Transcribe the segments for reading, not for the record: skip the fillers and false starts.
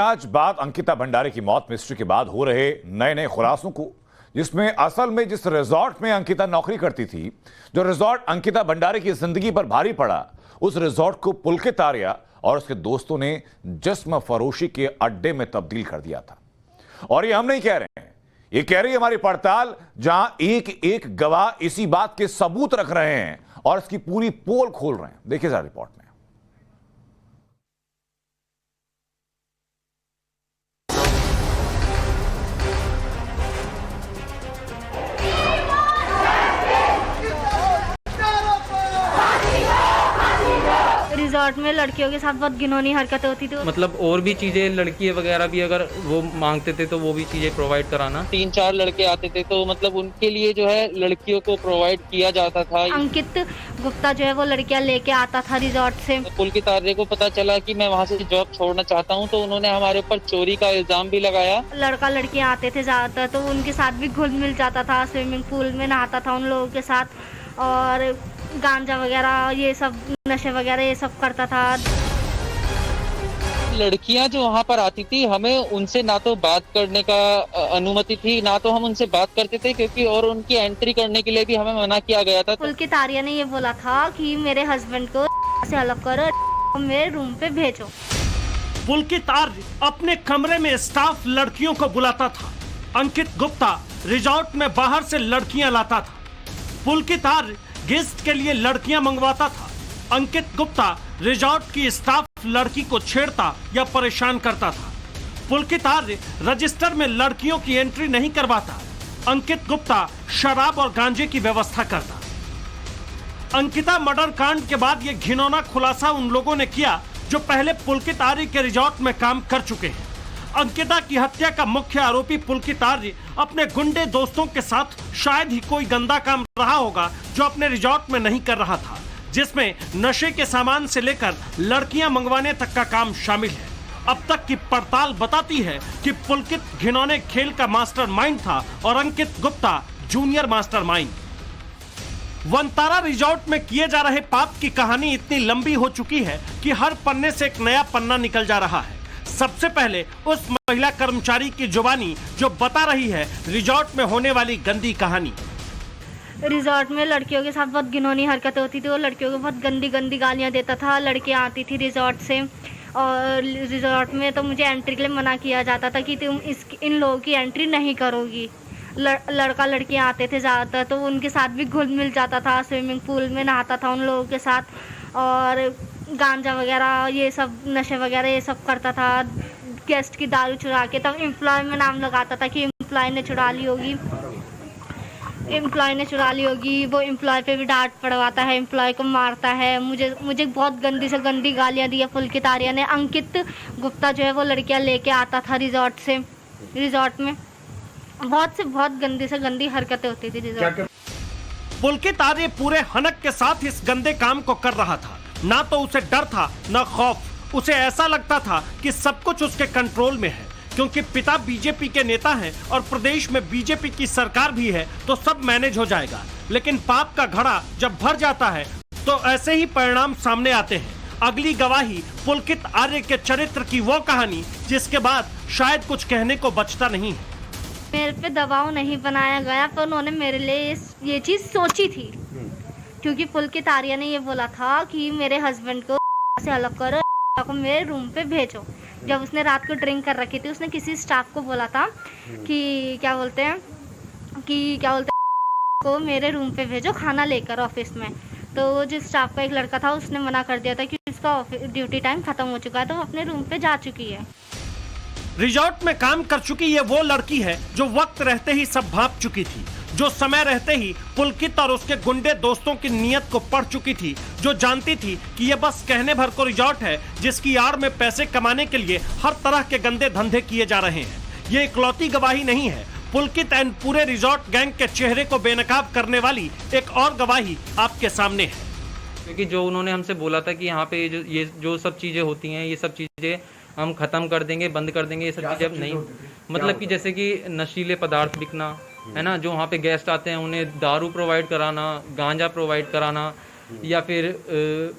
आज बात अंकिता भंडारे की मौत मिस्ट्री के बाद हो रहे नए नए खुलासों को, जिसमें असल में जिस रिजॉर्ट में अंकिता नौकरी करती थी, जो रिजॉर्ट अंकिता भंडारे की जिंदगी पर भारी पड़ा, उस रिजॉर्ट को पुलकित आर्या और उसके दोस्तों ने जिस्म फरोशी के अड्डे में तब्दील कर दिया था। और ये हम नहीं कह रहे हैं, ये कह रही है हमारी पड़ताल, जहां एक एक गवाह इसी बात के सबूत रख रहे हैं और इसकी पूरी पोल खोल रहे हैं। देखिए जरा रिपोर्ट में। रिजॉर्ट में लड़कियों के साथ बहुत घिनौनी हरकतें होती थी। मतलब और भी चीजें, लड़की वगैरह भी अगर वो मांगते थे तो वो भी चीजें प्रोवाइड कराना। 3-4 लड़के आते थे तो मतलब उनके लिए जो है लड़कियों को प्रोवाइड किया जाता था। अंकित गुप्ता जो है वो लड़कियां लेके आता था रिजॉर्ट से। पुलकित आर्य को पता चला कि मैं वहाँ से जॉब छोड़ना चाहता हूँ तो उन्होंने हमारे ऊपर चोरी का इल्जाम भी लगाया। लड़का लड़कियां आते थे ज्यादातर, तो उनके साथ भी घुल मिल जाता था, स्विमिंग पूल में नहाता था उन लोगों के साथ और गांजा वगैरह ये सब नशे वगैरह ये सब करता था। लड़कियां जो वहाँ पर आती थी, हमें उनसे ना तो बात करने का अनुमति थी, ना तो हम उनसे बात करते थे, क्योंकि और उनकी एंट्री करने के लिए भी हमें मना किया गया था। पुलकित आर्या ने ये बोला था कि मेरे हस्बैंड को से अलग करो, मेरे रूम पे भेजो। पुलकित आर्य अपने कमरे में स्टाफ लड़कियों को बुलाता था। अंकित गुप्ता रिजॉर्ट में बाहर से लड़कियां लाता था। पुलकित आर्य गेस्ट के लिए लड़कियां मंगवाता था। अंकित गुप्ता रिजॉर्ट की स्टाफ लड़की को छेड़ता या परेशान करता था। पुलकित आर्य रजिस्टर में लड़कियों की एंट्री नहीं करवाता। अंकित गुप्ता शराब और गांजे की व्यवस्था करता। अंकिता मर्डर कांड के बाद यह घिनौना खुलासा उन लोगों ने किया जो पहले पुलकित आर्य के रिजॉर्ट में काम कर चुके हैं। अंकिता की हत्या का मुख्य आरोपी पुलकित आर्य अपने गुंडे दोस्तों के साथ शायद ही कोई गंदा काम रहा होगा जो अपने रिजॉर्ट में नहीं कर रहा था, जिसमें नशे के सामान से लेकर लड़कियां मंगवाने तक का काम शामिल है। अब तक की पड़ताल बताती है कि पुलकित घिनौने खेल का मास्टरमाइंड था और Ankit Gupta junior mastermind. Vantara resort में किए जा रहे पाप की कहानी इतनी लंबी हो चुकी है कि हर पन्ने से एक नया पन्ना निकल जा रहा है। सबसे पहले उस महिला कर्मचारी की जुबानी जो बता रही है रिजॉर्ट में होने वाली गंदी कहानी। रिजॉर्ट में लड़कियों के साथ बहुत घिनौनी हरकतें होती थी। वो लड़कियों को बहुत गंदी गंदी गालियां देता था। लड़कियां आती थी रिजॉर्ट से और रिजॉर्ट में तो मुझे एंट्री के लिए मना किया जाता था कि तुम इन लोगों की एंट्री नहीं करोगी। लड़का लड़कियां आते थे ज़्यादातर, तो उनके साथ भी घुल मिल जाता था, स्विमिंग पूल में नहाता था उन लोगों के साथ और गांजा वगैरह ये सब नशे वगैरह ये सब करता था। गेस्ट की दारू चुरा के, तब एम्प्लॉय में नाम लगाता था कि एम्प्लॉय ने चुरा ली होगी, वो एम्प्लॉय पे भी डांट पड़वाता है, एम्प्लॉय को मारता है। मुझे बहुत गंदी से गंदी गालियां दी है पुलकित आर्या ने। अंकित गुप्ता जो है वो लड़कियां लेके आता था रिजॉर्ट में बहुत से बहुत गंदी से गंदी हरकतें होती थी रिजॉर्ट। पुलकित आर्य पूरे हनक के साथ इस गंदे काम को कर रहा था। ना तो उसे डर था न खौफ। उसे ऐसा लगता था कि सब कुछ उसके कंट्रोल में है, क्योंकि पिता बीजेपी के नेता हैं और प्रदेश में बीजेपी की सरकार भी है, तो सब मैनेज हो जाएगा। लेकिन पाप का घड़ा जब भर जाता है तो ऐसे ही परिणाम सामने आते हैं। अगली गवाही पुलकित आर्य के चरित्र की वो कहानी जिसके बाद शायद कुछ कहने को बचता नहीं है। मेरे पे दबाव नहीं बनाया गया, पर उन्होंने मेरे लिए ये चीज सोची थी, क्योंकि पुलकित आर्या ने ये बोला था कि मेरे हस्बैंड को से अलग करो, को मेरे रूम पे भेजो। जब उसने रात को ड्रिंक कर रखी थी, उसने किसी स्टाफ को बोला था कि क्या बोलते हैं को मेरे रूम पे भेजो खाना लेकर ऑफिस में। तो जिस स्टाफ का एक लड़का था उसने मना कर दिया था कि उसका ड्यूटी टाइम खत्म हो चुका है, तो वो अपने रूम पे जा चुकी है। रिजॉर्ट में काम कर चुकी ये वो लड़की है जो वक्त रहते ही सब भांप चुकी थी, जो समय रहते ही पुलकित और उसके गुंडे दोस्तों की नीयत को पढ़ चुकी थी, जो जानती थी कि ये बस कहने भर को रिजॉर्ट है जिसकी आड़ में पैसे कमाने के लिए हर तरह के गंदे धंधे किए जा रहे हैं। ये इकलौती गवाही नहीं है। पुलकित एंड पूरे रिजॉर्ट गैंग के चेहरे को बेनकाब करने वाली एक और गवाही आपके सामने है। क्योंकि जो उन्होंने हमसे बोला था कि यहाँ पे ये जो सब चीजें होती हैं, ये सब चीजें हम खत्म कर देंगे, बंद कर देंगे, ये सब चीजें अब नहीं। मतलब कि जैसे कि नशीले पदार्थ बिकना है ना, जो वहाँ पे गेस्ट आते हैं उन्हें दारू प्रोवाइड कराना, गांजा प्रोवाइड कराना, या फिर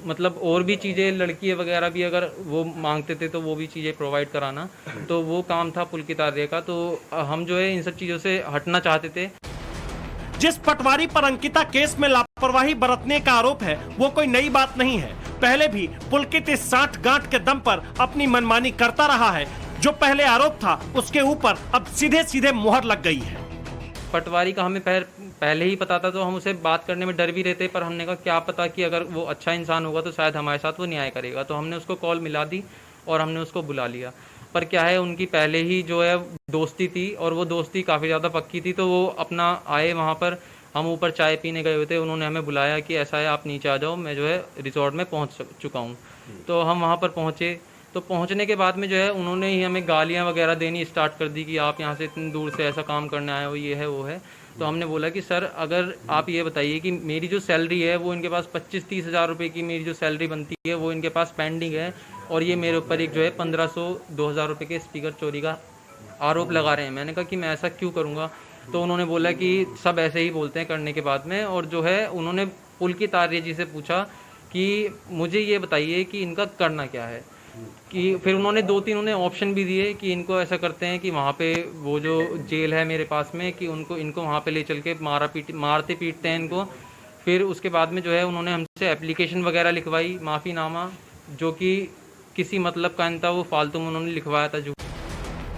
मतलब और भी चीज़ें लड़की वगैरह भी अगर वो मांगते थे तो वो भी चीज़ें प्रोवाइड कराना, तो वो काम था पुलकित आर्य का। तो हम जो है इन सब चीज़ों से हटना चाहते थे। जिस पटवारी पर अंकिता केस में लापरवाही बरतने का आरोप है वो कोई नई बात नहीं है। पहले भी पुलकित इस साठ गांठ के दम पर अपनी मनमानी करता रहा है। जो पहले आरोप था उसके ऊपर अब सीधे सीधे मुहर लग गई है। पटवारी का हमें पहले ही पता था, तो हम उसे बात करने में डर भी रहते, पर हमने कहा क्या पता कि अगर वो अच्छा इंसान होगा तो शायद हमारे साथ वो न्याय करेगा। तो हमने उसको कॉल मिला दी और हमने उसको बुला लिया। पर क्या है, उनकी पहले ही जो है दोस्ती थी और वो दोस्ती काफ़ी ज़्यादा पक्की थी। तो वो अपना आए वहाँ पर, हम ऊपर चाय पीने गए हुए थे, उन्होंने हमें बुलाया कि ऐसा है आप नीचे आ जाओ, मैं जो है रिजॉर्ट में पहुँच चुका हूँ। तो हम वहाँ पर पहुँचे। तो पहुँचने के बाद में जो है उन्होंने ही हमें गालियाँ वगैरह देनी स्टार्ट कर दी कि आप यहाँ से इतनी दूर से ऐसा काम करने आए हो, ये है वो है। तो हमने बोला कि सर अगर आप ये बताइए कि मेरी जो सैलरी है वो इनके पास 25-30 हज़ार रुपये की मेरी जो सैलरी बनती है वो इनके पास पेंडिंग है, और ये मेरे ऊपर एक जो है 1500-2000 रुपये के स्पीकर चोरी का आरोप लगा रहे हैं। मैंने कहा कि मैं ऐसा क्यों करूँगा। तो उन्होंने बोला कि सब ऐसे ही बोलते हैं करने के बाद में। और जो है उन्होंने पुलकित आर्य जी से पूछा कि मुझे ये बताइए कि इनका करना क्या है। कि फिर उन्होंने 2-3 ऑप्शन भी दिए कि इनको ऐसा करते हैं कि वहाँ पे वो जो जेल है मेरे पास में कि इनको वहाँ पे ले चल के मारते पीटते हैं इनको। फिर उसके बाद में जो है उन्होंने हमसे एप्लीकेशन वगैरह लिखवाई, माफ़ीनामा, जो कि किसी मतलब का नहीं था, वो फालतू में उन्होंने लिखवाया था जो।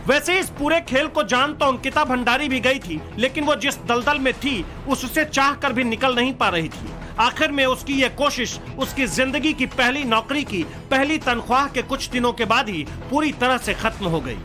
वैसे इस पूरे खेल को जान तो अंकिता भंडारी भी गई थी, लेकिन वो जिस दलदल में थी उससे चाह कर भी निकल नहीं पा रही थी। आखिर में उसकी ये कोशिश उसकी जिंदगी की पहली नौकरी की पहली तनख्वाह के कुछ दिनों के बाद ही पूरी तरह से खत्म हो गई।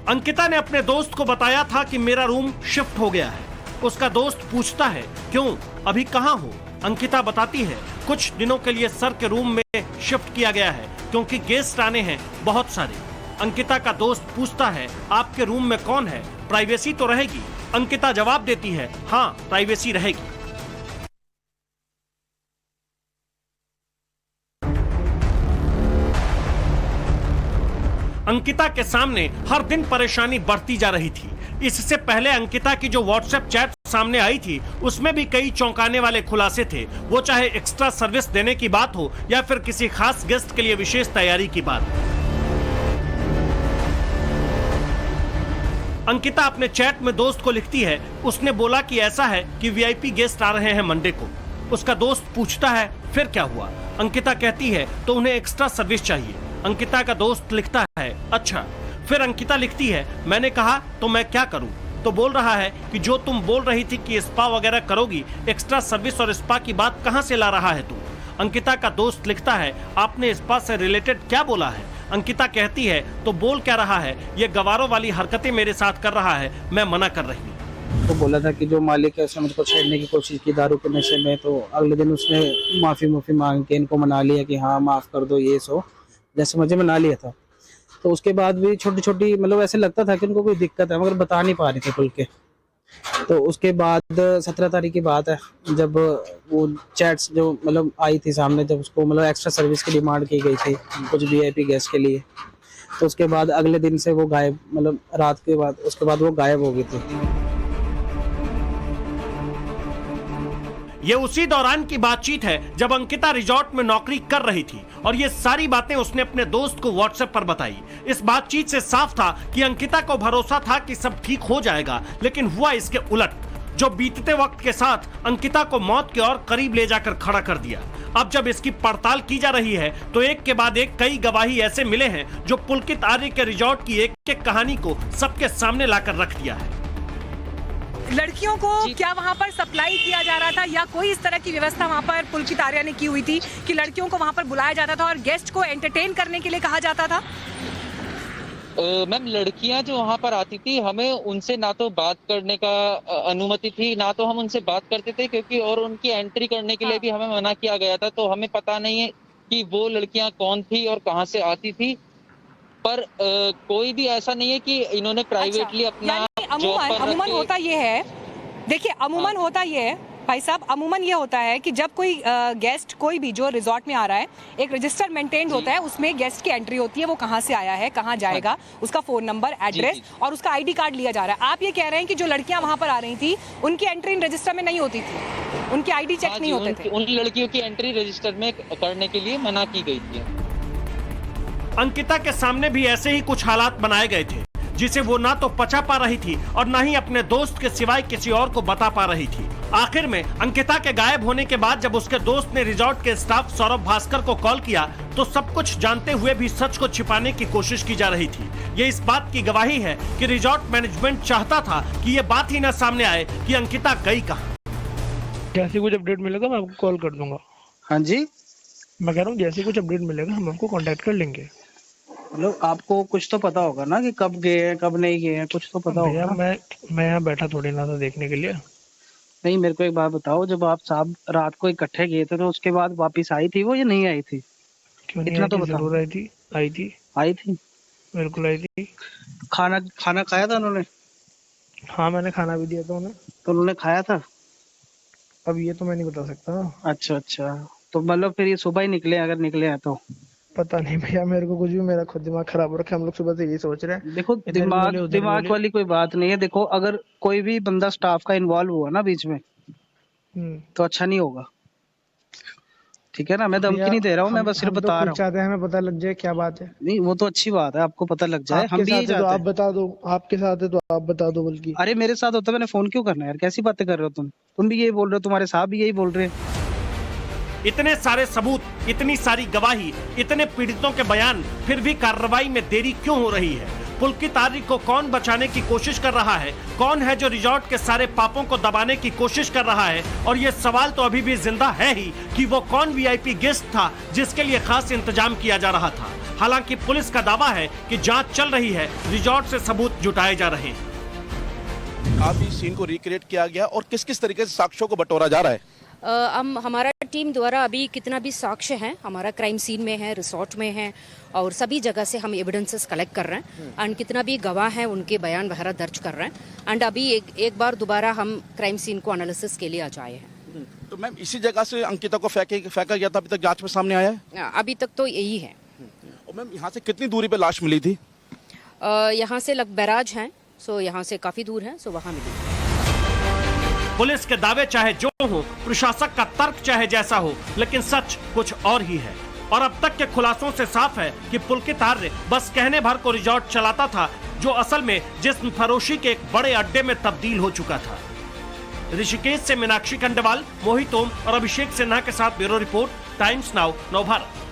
अंकिता ने अपने दोस्त को बताया था कि मेरा रूम शिफ्ट हो गया है। उसका दोस्त पूछता है क्यों, अभी कहाँ हो? अंकिता बताती है कुछ दिनों के लिए सर के रूम में शिफ्ट किया गया है क्योंकि गेस्ट आने हैं बहुत सारे। अंकिता का दोस्त पूछता है आपके रूम में कौन है, प्राइवेसी तो रहेगी? अंकिता जवाब देती है हाँ प्राइवेसी रहेगी। अंकिता के सामने हर दिन परेशानी बढ़ती जा रही थी। इससे पहले अंकिता की जो व्हाट्सएप चैट सामने आई थी उसमें भी कई चौंकाने वाले खुलासे थे। वो चाहे एक्स्ट्रा सर्विस देने की बात हो या फिर किसी खास गेस्ट के लिए विशेष तैयारी की बात। अंकिता अपने चैट में दोस्त को लिखती है, उसने बोला कि ऐसा है कि वीआईपी गेस्ट आ रहे हैं मंडे को। उसका दोस्त पूछता है फिर क्या हुआ? अंकिता कहती है तो उन्हें एक्स्ट्रा सर्विस चाहिए। अंकिता का दोस्त लिखता है अच्छा। फिर अंकिता लिखती है मैंने कहा तो मैं क्या करूं? तो बोल रहा है कि जो तुम बोल रही थी कि स्पा वगैरह करोगी, एक्स्ट्रा सर्विस और स्पा की बात कहां से ला रहा है तू? अंकिता का दोस्त लिखता है आपने स्पा से रिलेटेड क्या बोला है? अंकिता कहती है तो बोल क्या रहा है, ये गवारों वाली हरकतें मेरे साथ कर रहा है, मैं मना कर रही हूँ। तो बोला था कि जो मालिक है उसने मुझको छेड़ने की कोशिश की दारू के नशे में, तो अगले दिन उसने माफ़ी मांग के इनको मना लिया कि हाँ माफ़ कर दो, ये सो जैसे मुझे मना लिया था। तो उसके बाद भी छोटी छोटी मतलब ऐसे लगता था कि उनको कोई दिक्कत है मगर बता नहीं पा रहे थे खुल के। तो उसके बाद 17 तारीख की बात है जब वो चैट्स जो मतलब आई थी सामने, जब उसको मतलब एक्स्ट्रा सर्विस की डिमांड की गई थी कुछ वीआईपी गेस्ट के लिए, तो उसके बाद अगले दिन से वो गायब, मतलब रात के बाद उसके बाद वो गायब हो गई थी। ये उसी दौरान की बातचीत है जब अंकिता रिजॉर्ट में नौकरी कर रही थी और ये सारी बातें उसने अपने दोस्त को व्हाट्सएप पर बताई। इस बातचीत से साफ था कि अंकिता को भरोसा था कि सब ठीक हो जाएगा, लेकिन हुआ इसके उलट, जो बीतते वक्त के साथ अंकिता को मौत के और करीब ले जाकर खड़ा कर दिया। अब जब इसकी पड़ताल की जा रही है तो एक के बाद एक कई गवाही ऐसे मिले हैं जो पुलकित आर्य के रिजॉर्ट की एक एक कहानी को सबके सामने लाकर रख दिया है। लड़कियों को क्या वहाँ पर सप्लाई किया जा रहा था या कोई इस तरह की व्यवस्था वहाँ पर पुलकित आर्य ने की हुई थी कि लड़कियों को वहाँ पर बुलाया जाता था और गेस्ट को एंटरटेन करने के लिए कहा जाता था? मैम लड़कियां जो वहाँ पर आती थी हमें उनसे ना तो बात करने का अनुमति थी, ना तो हम उनसे बात करते थे, क्योंकि और उनकी एंट्री करने के लिए भी हमें मना किया गया था। तो हमें पता नहीं है कि वो लड़कियां कौन थी और कहाँ से आती थी, पर कोई भी ऐसा नहीं है कि इन्होंने प्राइवेटली अपना अमूमन होता ये है, देखिए अमूमन होता ये है भाई साहब, अमूमन ये होता है कि जब कोई गेस्ट कोई भी जो रिजॉर्ट में आ रहा है, एक रजिस्टर मेंटेन होता है, उसमें गेस्ट की एंट्री होती है, वो कहाँ से आया है, कहाँ जाएगा, उसका फोन नंबर, एड्रेस और उसका आईडी कार्ड लिया जा रहा है। आप ये कह रहे हैं कि जो लड़कियां वहां पर आ रही थी उनकी एंट्री इन रजिस्टर में नहीं होती थी, उनके आईडी चेक नहीं होते थे। उन लड़कियों की एंट्री रजिस्टर में करने के लिए मना की गई थी। अंकिता के सामने भी ऐसे ही कुछ हालात बनाए गए थे, जिसे वो ना तो पचा पा रही थी और ना ही अपने दोस्त के सिवाय किसी और को बता पा रही थी। आखिर में अंकिता के गायब होने के बाद जब उसके दोस्त ने रिजॉर्ट के स्टाफ सौरभ भास्कर को कॉल किया तो सब कुछ जानते हुए भी सच को छिपाने की कोशिश की जा रही थी। ये इस बात की गवाही है कि रिजॉर्ट मैनेजमेंट चाहता था कि ये बात ही न सामने आए कि अंकिता गई कहाँ। जैसे कुछ अपडेट मिलेगा मैं आपको कॉल कर दूंगा। हाँ जी, मैं कह रहा हूँ जैसे कुछ अपडेट मिलेगा हम आपको कांटेक्ट कर लेंगे। मतलब आपको कुछ तो पता होगा ना कि कब गए हैं कब नहीं गए हैं, कुछ तो पता होगा ना। मैं यहाँ बैठा थोड़ी ना था देखने के लिए। नहीं, मेरे को एक बात बताओ, जब आप साहब रात को इकट्ठे गए थे तो उसके बाद वापस आई थी वो या नहीं आई थी? क्यों नहीं? इतना आई तो थी, बताओ। जरूर आई थी। आई थी, बिल्कुल आई थी। खाना खाया था उन्होंने? हाँ, मैंने खाना भी दिया था उन्हें। तो उन्होंने खाया था? अब ये तो मैं नहीं बता सकता। अच्छा, तो मतलब फिर ये सुबह ही निकले, अगर निकले हैं तो? पता नहीं भैया, मेरे को कुछ भी, मेरा खुद दिमाग खराब हो रखा है। हम लोग सुबह से यही सोच रहे हैं। देखो, इधर भी बोले, उधर भी दिमाग बोले। वाली कोई बात नहीं है। देखो, अगर कोई भी बंदा स्टाफ का इन्वॉल्व हुआ ना बीच में तो अच्छा नहीं होगा, ठीक है ना? मैं धमकी नहीं दे रहा हूँ, मैं बस सिर्फ बता रहा हूँ। चाहते हैं हमें पता लग जाए क्या बात है। नहीं, वो तो अच्छी बात है, आपको पता लग जाए। हम भी यही चाहते हैं। आप बता दो, आपके साथ है तो आप बता दो। बल्कि अरे मेरे साथ होता मैंने फोन क्यों करना है यार? कैसी बातें कर रहे हो तुम भी यही बोल रहे हो, तुम्हारे साहब भी यही बोल रहे हैं। इतने सारे सबूत, इतनी सारी गवाही, इतने पीड़ितों के बयान, फिर भी कार्रवाई में देरी क्यों हो रही है? पुलकित आर्य को कौन बचाने की कोशिश कर रहा है? कौन है जो रिजॉर्ट के सारे पापों को दबाने की कोशिश कर रहा है? और ये सवाल तो अभी भी जिंदा है ही कि वो कौन वीआईपी गेस्ट था जिसके लिए खास इंतजाम किया जा रहा था। हालांकि पुलिस का दावा है कि जांच चल रही है, रिजॉर्ट से सबूत जुटाए जा रहे हैं। काफी सीन को रिक्रिएट किया गया और किस किस तरीके से साक्ष्यों को बटोरा जा रहा है? हमारा टीम द्वारा अभी कितना भी साक्ष्य है हमारा क्राइम सीन में है, रिसोर्ट में है और सभी जगह से हम एविडेंसेस कलेक्ट कर रहे हैं एंड कितना भी गवाह हैं उनके बयान वगैरह दर्ज कर रहे हैं एंड अभी एक बार दोबारा हम क्राइम सीन को एनालिसिस के लिए आ जाए हैं। तो मैम इसी जगह से अंकिता को फेंका गया था, अभी तक जांच में सामने आया है? अभी तक तो यही है। और मैम यहाँ से कितनी दूरी पे लाश मिली थी? यहाँ से बैराज हैं, सो यहाँ से काफी दूर है, सो वहाँ मिली। पुलिस के दावे चाहे जो हो, प्रशासक का तर्क चाहे जैसा हो, लेकिन सच कुछ और ही है। और अब तक के खुलासों से साफ है कि पुलकित आर्य बस कहने भर को रिजॉर्ट चलाता था, जो असल में जिस्म फरोशी के एक बड़े अड्डे में तब्दील हो चुका था। ऋषिकेश से मीनाक्षी खंडेवाल, मोहित ओम और अभिषेक सिन्हा के साथ bureau report, times now, Navbharat.